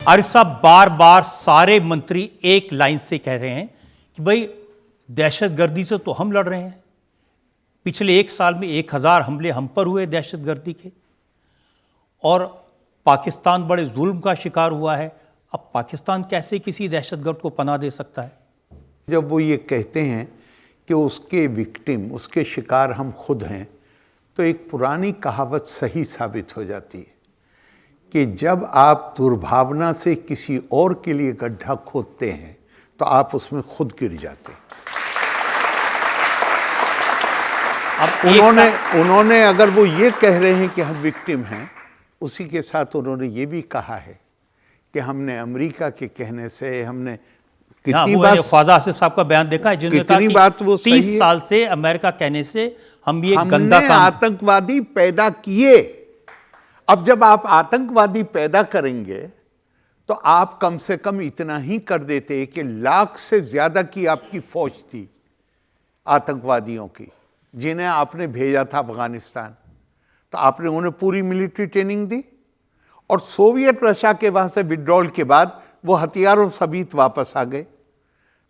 आरिफ साहब, बार बार सारे मंत्री एक लाइन से कह रहे हैं कि भाई दहशतगर्दी से तो हम लड़ रहे हैं। पिछले एक साल में 1000 हमले हम पर हुए दहशतगर्दी के, और पाकिस्तान बड़े जुल्म का शिकार हुआ है। अब पाकिस्तान कैसे किसी दहशतगर्द को पनाह दे सकता है? जब वो ये कहते हैं कि उसके विक्टिम, उसके शिकार हम खुद हैं, तो एक पुरानी कहावत सही साबित हो जाती है कि जब आप दुर्भावना से किसी और के लिए गड्ढा खोदते हैं तो आप उसमें खुद गिर जाते हैं। अब उन्होंने अगर वो ये कह रहे हैं कि हम विक्टिम हैं, उसी के साथ उन्होंने ये भी कहा है कि हमने अमेरिका के कहने से हमने कितनी बात ख्वाजा आसिफ साहब का बयान देखा है जिन्होंने कहा कि बात वो 30 साल से अमेरिका कहने से हम ये गंदा काम आतंकवादी पैदा किए। अब जब आप आतंकवादी पैदा करेंगे तो आप कम से कम इतना ही कर देते कि लाख से ज्यादा की आपकी फौज थी आतंकवादियों की, जिन्हें आपने भेजा था अफगानिस्तान, तो आपने उन्हें पूरी मिलिट्री ट्रेनिंग दी, और सोवियत रशिया के वहां से विड्रॉल के बाद वो हथियारों समेत वापस आ गए,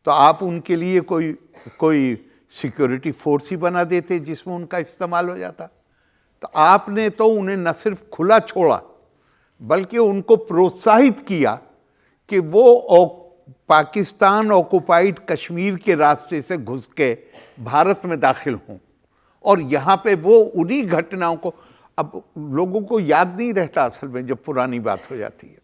तो आप उनके लिए कोई सिक्योरिटी फोर्स ही बना देते जिसमें उनका इस्तेमाल हो जाता। तो आपने तो उन्हें न सिर्फ खुला छोड़ा बल्कि उनको प्रोत्साहित किया कि वो पाकिस्तान ऑक्युपाइड कश्मीर के रास्ते से घुस के भारत में दाखिल हों, और यहाँ पे वो उन्हीं घटनाओं को अब लोगों को याद नहीं रहता असल में जब पुरानी बात हो जाती है।